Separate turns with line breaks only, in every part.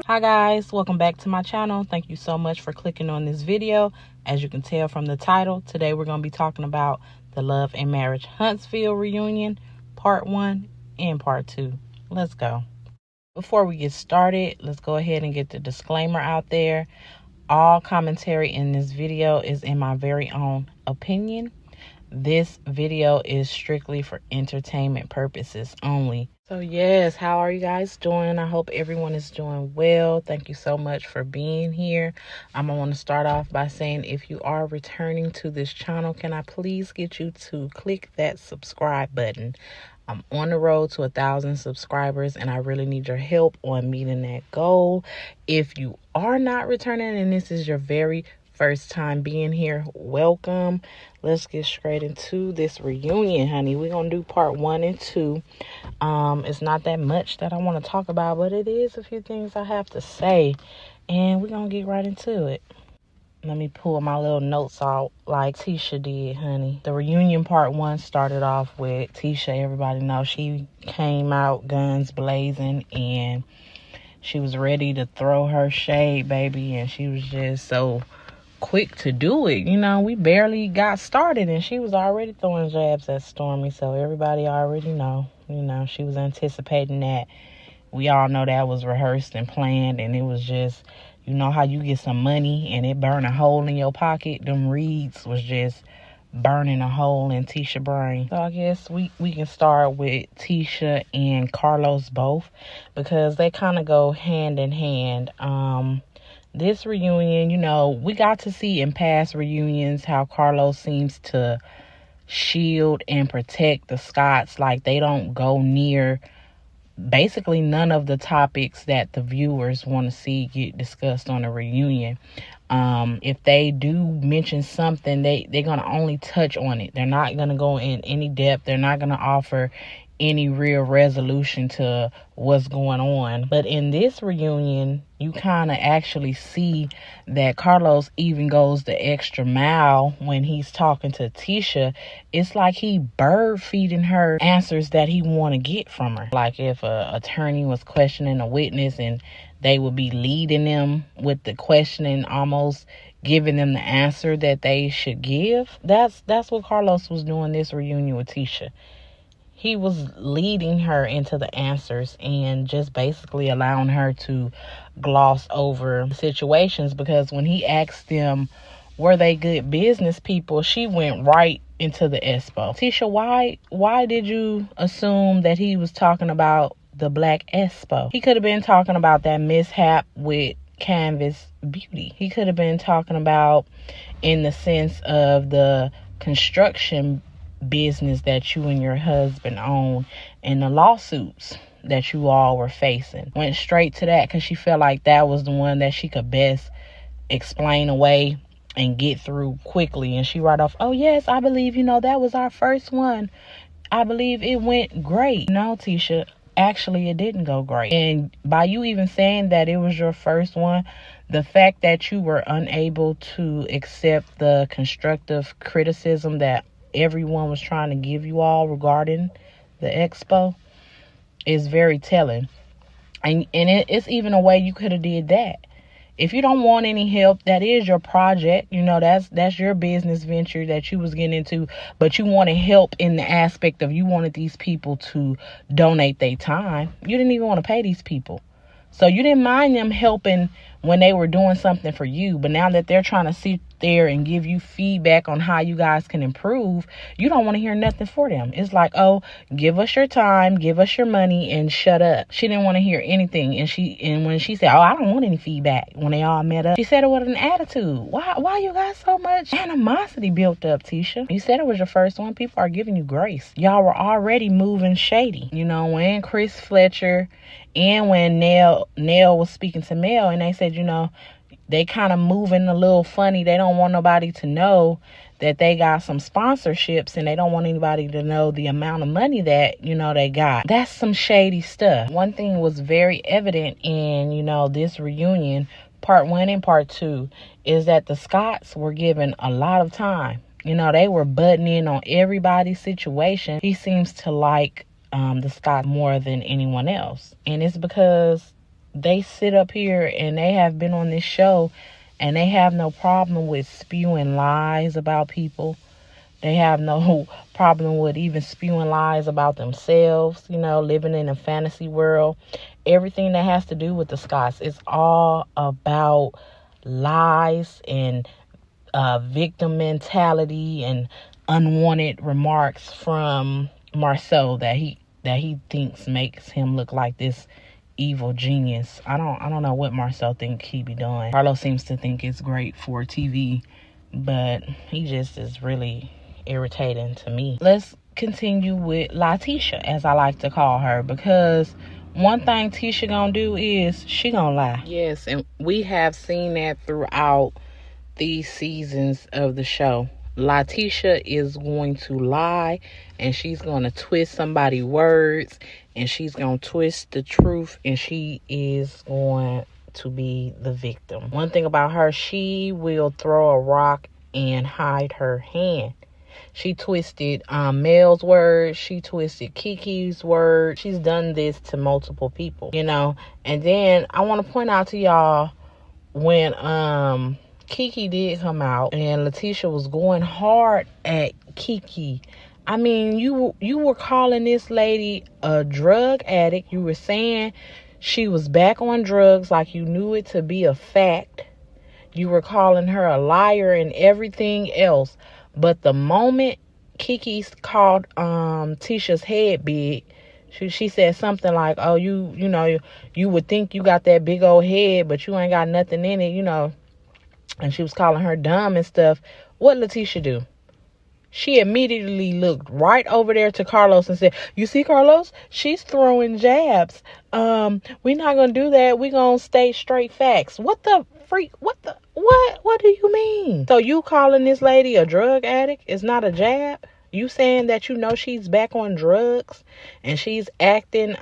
Hi guys, welcome back to my channel. Thank you so much for clicking on this video. As you can tell from the title, today we're going to be talking about the Love and Marriage Huntsville reunion, part 1 and part 2. Let's go. Before we get started, let's go ahead and get the disclaimer out there. All commentary in this video is in my very own opinion. This video is strictly for entertainment purposes only. So yes, how are you guys doing? I hope everyone is doing well. Thank you so much for being here. I want to start off by saying, if you are returning to this channel, can I please get you to click that subscribe button? I'm on the road to 1,000 subscribers, and I really need your help on meeting that goal. If you are not returning and this is your very first time being here, welcome. Let's get straight into this reunion, honey. We're gonna do part 1 and 2. It's not that much that I want to talk about, but it is a few things I have to say, and we're gonna get right into it. Let me pull my little notes out like Tisha did, honey. The reunion part 1 started off with Tisha. Everybody knows she came out guns blazing, and she was ready to throw her shade, baby, and she was just so quick to do it. You know, we barely got started and she was already throwing jabs at Stormy, so everybody already know. You know, she was anticipating that. We all know that was rehearsed and planned, and it was just, you know how you get some money and it burn a hole in your pocket? Them reeds was just burning a hole in Tisha's brain. So I guess we can start with Tisha and Carlos both, because they kind of go hand in hand. This reunion, you know, we got to see in past reunions how Carlos seems to shield and protect the Scotts. Like, they don't go near basically none of the topics that the viewers want to see get discussed on a reunion. If they do mention something, they're going to only touch on it. They're not going to go in any depth. They're not going to offer any real resolution to what's going on. But in this reunion, you kind of actually see that Carlos even goes the extra mile when he's talking to Tisha. It's like he bird feeding her answers that he want to get from her. Like if a attorney was questioning a witness and they would be leading them with the questioning, almost giving them the answer that they should give. That's what Carlos was doing this reunion with Tisha. He was leading her into the answers and just basically allowing her to gloss over situations, because when he asked them, were they good business people, she went right into the Espo. Tisha, why did you assume that he was talking about the Black Espo? He could have been talking about that mishap with Canvas Beauty. He could have been talking about in the sense of the construction business that you and your husband own and the lawsuits that you all were facing. Went straight to that because she felt like that was the one that she could best explain away and get through quickly. And she right off, oh yes, I believe, you know, that was our first one. I believe it went great. No, Tisha, actually it didn't go great. And by you even saying that it was your first one, the fact that you were unable to accept the constructive criticism that everyone was trying to give you all regarding the expo is very telling. And it's even a way you could have did that. If you don't want any help, that is your project. You know, that's your business venture that you was getting into, but you wanted help in the aspect of you wanted these people to donate their time. You didn't even want to pay these people. So you didn't mind them helping when they were doing something for you. But now that they're trying to sit there and give you feedback on how you guys can improve, you don't want to hear nothing for them. It's like, oh, give us your time, give us your money, and shut up. She didn't want to hear anything. And when she said, oh, I don't want any feedback, when they all met up, she said it with an attitude. Why you got so much animosity built up, Tisha? You said it was your first one. People are giving you grace. Y'all were already moving shady. You know, when Chris Fletcher and when Nell was speaking to Mel, and they said, you know, they kind of moving a little funny. They don't want nobody to know that they got some sponsorships, and they don't want anybody to know the amount of money that, you know, they got. That's some shady stuff. One thing was very evident in, you know, this reunion, part 1 and part 2, is that the Scotts were given a lot of time. You know, they were butting in on everybody's situation. He seems to like the Scott more than anyone else. And it's because they sit up here and they have been on this show and they have no problem with spewing lies about people. They have no problem with even spewing lies about themselves, living in a fantasy world. Everything that has to do with the Scotts is all about lies and victim mentality and unwanted remarks from Marcel that he thinks makes him look like this evil genius. I don't know what Marcel think he be doing. Carlos seems to think it's great for TV, but he just is really irritating to me. Let's continue with Latisha, as I like to call her, because one thing Tisha gonna do is she gonna lie. Yes, and we have seen that throughout these seasons of the show. Latisha is going to lie, and she's going to twist somebody's words, and she's going to twist the truth, and she is going to be the victim. One thing about her, she will throw a rock and hide her hand. She twisted Mel's words. She twisted Kiki's words. She's done this to multiple people, And then I want to point out to y'all when Kiki did come out and Letitia was going hard at Kiki. I mean, you were calling this lady a drug addict. You were saying she was back on drugs like you knew it to be a fact. You were calling her a liar and everything else. But the moment Kiki called Tisha's head big, she said something like, oh, you would think you got that big old head, but you ain't got nothing in it, And she was calling her dumb and stuff. What Letitia do? She immediately looked right over there to Carlos and said, you see, Carlos, she's throwing jabs. We're not going to do that. We're going to state straight facts. What the freak? What do you mean? So you calling this lady a drug addict is not a jab? You saying that she's back on drugs and she's acting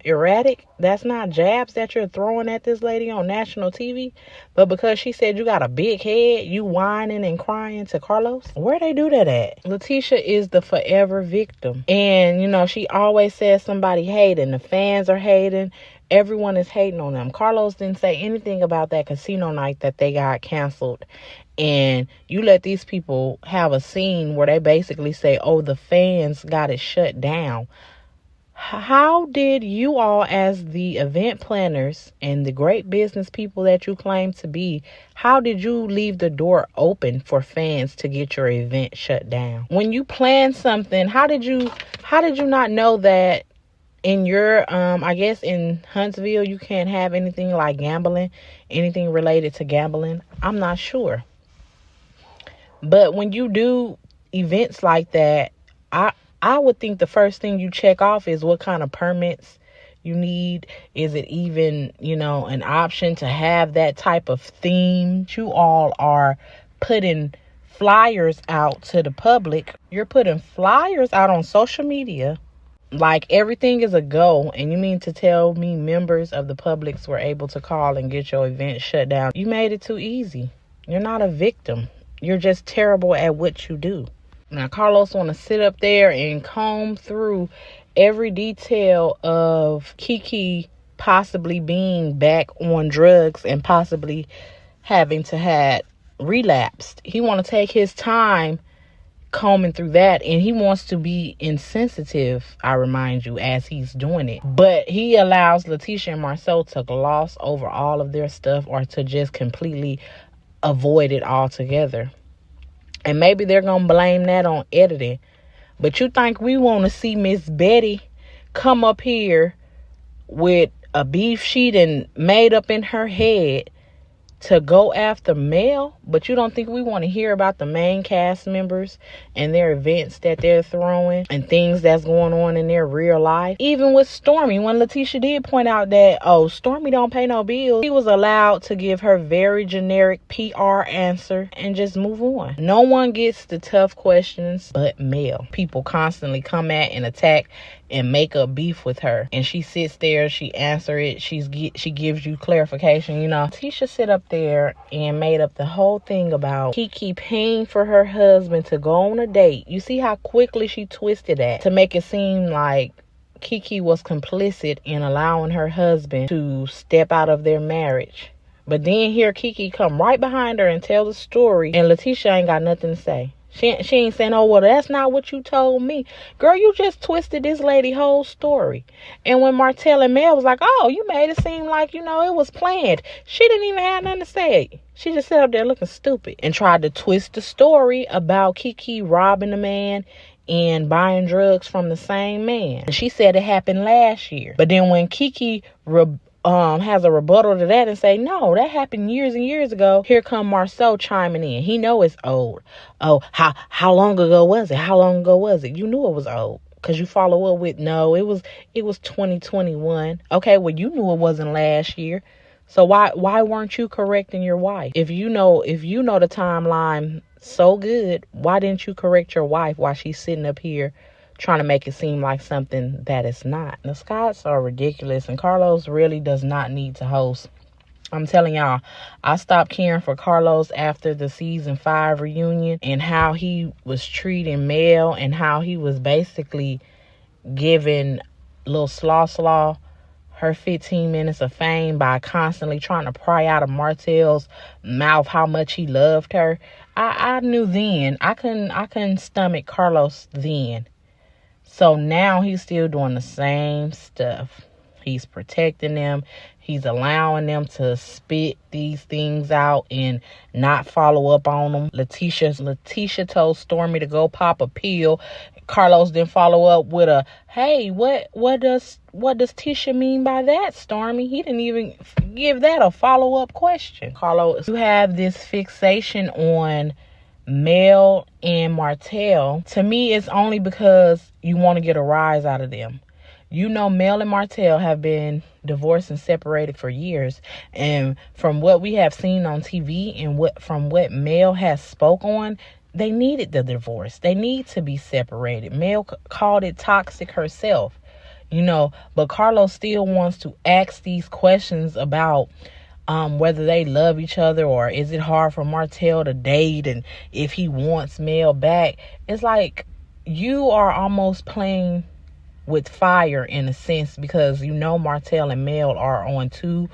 erratic? That's not jabs that you're throwing at this lady on national TV. But because she said you got a big head, you whining and crying to Carlos? Where they do that at? Letitia is the forever victim. And, she always says somebody hating. The fans are hating. Everyone is hating on them. Carlos didn't say anything about that casino night that they got canceled. And you let these people have a scene where they basically say, oh, the fans got it shut down. How did you all, as the event planners and the great business people that you claim to be, how did you leave the door open for fans to get your event shut down? When you plan something, how did you not know that in your, I guess in Huntsville, you can't have anything like gambling, anything related to gambling? I'm not sure. But when you do events like that, I would think the first thing you check off is what kind of permits you need. Is it even, an option to have that type of theme? You all are putting flyers out to the public. You're putting flyers out on social media like everything is a go. And you mean to tell me members of the public were able to call and get your event shut down? You made it too easy. You're not a victim. You're just terrible at what you do. Now, Carlos want to sit up there and comb through every detail of Kiki possibly being back on drugs and possibly having to have relapsed. He want to take his time combing through that, and he wants to be insensitive, I remind you, as he's doing it. But he allows Letitia and Marcel to gloss over all of their stuff or to just completely avoid it altogether. And maybe they're going to blame that on editing. But you think we want to see Miss Betty come up here with a beef sheet and made up in her head to go after Mel? But you don't think we want to hear about the main cast members and their events that they're throwing and things that's going on in their real life? Even with Stormy, when Letitia did point out that, oh, Stormy don't pay no bills, he was allowed to give her very generic PR answer and just move on. No one gets the tough questions but Mel. People constantly come at and attack and make up beef with her, and she sits there, she answer it, she gives you clarification. Tisha sit up there and made up the whole thing about Kiki paying for her husband to go on a date. You see how quickly she twisted that to make it seem like Kiki was complicit in allowing her husband to step out of their marriage. But then here Kiki come right behind her and tell the story, and Letitia ain't got nothing to say. She ain't saying, oh, well, that's not what you told me. Girl, you just twisted this lady whole story. And when Martell and Mel was like, oh, you made it seem like, it was planned. She didn't even have nothing to say. She just sat up there looking stupid and tried to twist the story about Kiki robbing the man and buying drugs from the same man. And she said it happened last year. But then when Kiki has a rebuttal to that and say, no, that happened years and years ago, here come Marceau chiming in. He know it's old. Oh, how long ago was it? How long ago was it? You knew it was old because you follow up with, no, it was 2021. Okay, well, you knew it wasn't last year. So why weren't you correcting your wife? If you know the timeline so good, why didn't you correct your wife while she's sitting up here trying to make it seem like something that it's not? The Scotts are ridiculous, and Carlos really does not need to host. I'm telling y'all, I stopped caring for Carlos after the season 5 reunion and how he was treating Mel and how he was basically giving little slaw her 15 minutes of fame by constantly trying to pry out of Martell's mouth how much he loved her. I knew then. I couldn't stomach Carlos then. So now he's still doing the same stuff. He's protecting them. He's allowing them to spit these things out and not follow up on them. Letitia told Stormy to go pop a pill. Carlos didn't follow up with a, hey, what does Tisha mean by that, Stormy? He didn't even give that a follow-up question. Carlos, you have this fixation on Mel and Martell. To me, it's only because you want to get a rise out of them. Mel and Martell have been divorced and separated for years. And from what we have seen on TV and from what Mel has spoke on, they needed the divorce. They need to be separated. Mel called it toxic herself, but Carlos still wants to ask these questions about whether they love each other, or is it hard for Martell to date, and if he wants Mel back. It's like you are almost playing with fire in a sense, because Martell and Mel are on two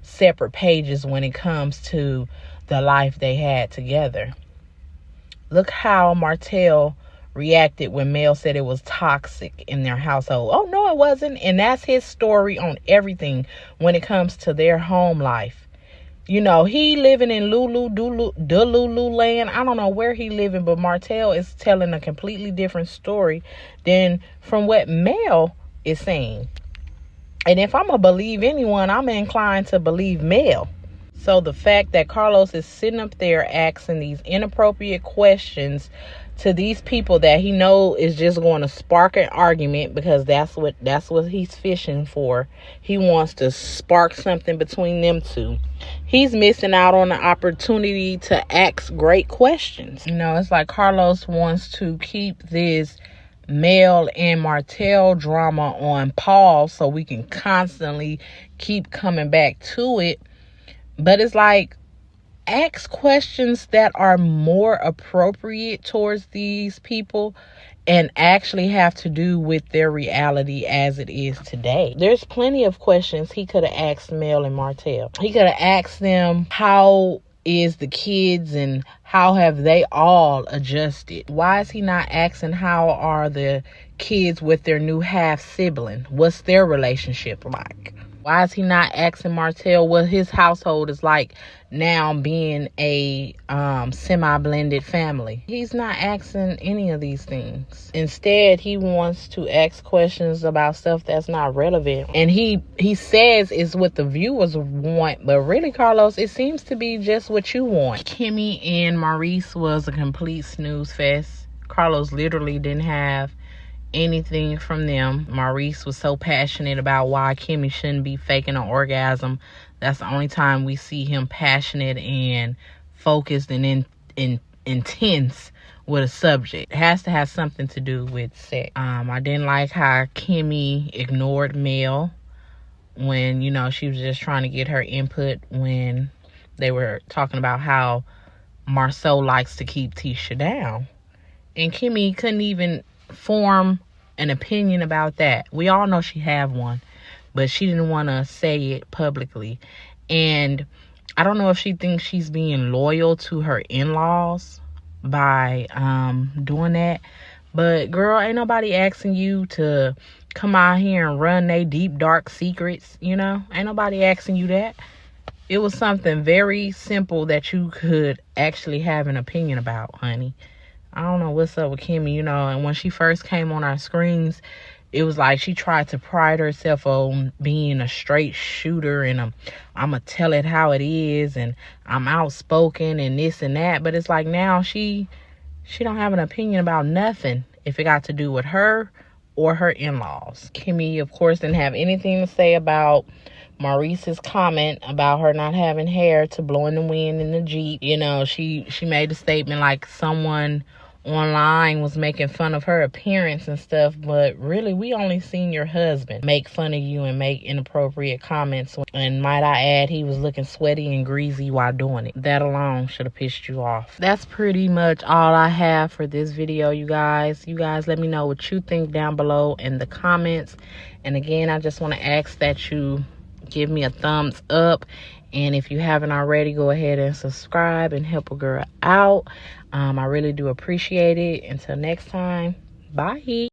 separate pages when it comes to the life they had together. Look how Martell reacted when Mel said it was toxic in their household. Oh, no, it wasn't. And that's his story on everything when it comes to their home life. He living in Lulu land. I don't know where he living, but Martell is telling a completely different story than from what Mel is saying. And if I'm going to believe anyone, I'm inclined to believe Mel. So the fact that Carlos is sitting up there asking these inappropriate questions to these people that he know is just going to spark an argument, because that's what he's fishing for. He wants to spark something between them two. He's missing out on the opportunity to ask great questions. It's like Carlos wants to keep this Mel and Martell drama on pause so we can constantly keep coming back to it. But it's like, ask questions that are more appropriate towards these people and actually have to do with their reality as it is today. There's plenty of questions he could have asked Mel and Martell. He could have asked them, how is the kids and how have they all adjusted? Why is he not asking how are the kids with their new half sibling? What's their relationship like? Why is he not asking Martell what his household is like now, being a semi-blended family? He's not asking any of these things. Instead, he wants to ask questions about stuff that's not relevant. And he says it's what the viewers want. But really, Carlos, it seems to be just what you want. Kimmy and Maurice was a complete snooze fest. Carlos literally didn't have anything from them. Maurice was so passionate about why Kimmy shouldn't be faking an orgasm. That's the only time we see him passionate and focused and intense with a subject. It has to have something to do with sex. I didn't like how Kimmy ignored Mel when, she was just trying to get her input when they were talking about how Marceau likes to keep Tisha down. And Kimmy couldn't even form an opinion about that. We all know she have one, but she didn't want to say it publicly. And I don't know if she thinks she's being loyal to her in-laws by doing that. But girl, ain't nobody asking you to come out here and run they deep dark secrets, you know? Ain't nobody asking you that. It was something very simple that you could actually have an opinion about, honey. I don't know what's up with Kimmy, you know, and when she first came on our screens, it was like she tried to pride herself on being a straight shooter and I'm going to tell it how it is and I'm outspoken and this and that. But it's like now she don't have an opinion about nothing if it got to do with her or her in-laws. Kimmy, of course, didn't have anything to say about Maurice's comment about her not having hair to blow in the wind in the Jeep. You know, she made a statement like someone online was making fun of her appearance and stuff, but really we only seen your husband make fun of you and make inappropriate comments, and might I add, he was looking sweaty and greasy while doing it. That alone should have pissed you off. That's pretty much all I have for this video, you guys. Let me know what you think down below in the comments. And again, I just want to ask that you give me a thumbs up, and if you haven't already, go ahead and subscribe and help a girl out. I really do appreciate it. Until next time, bye.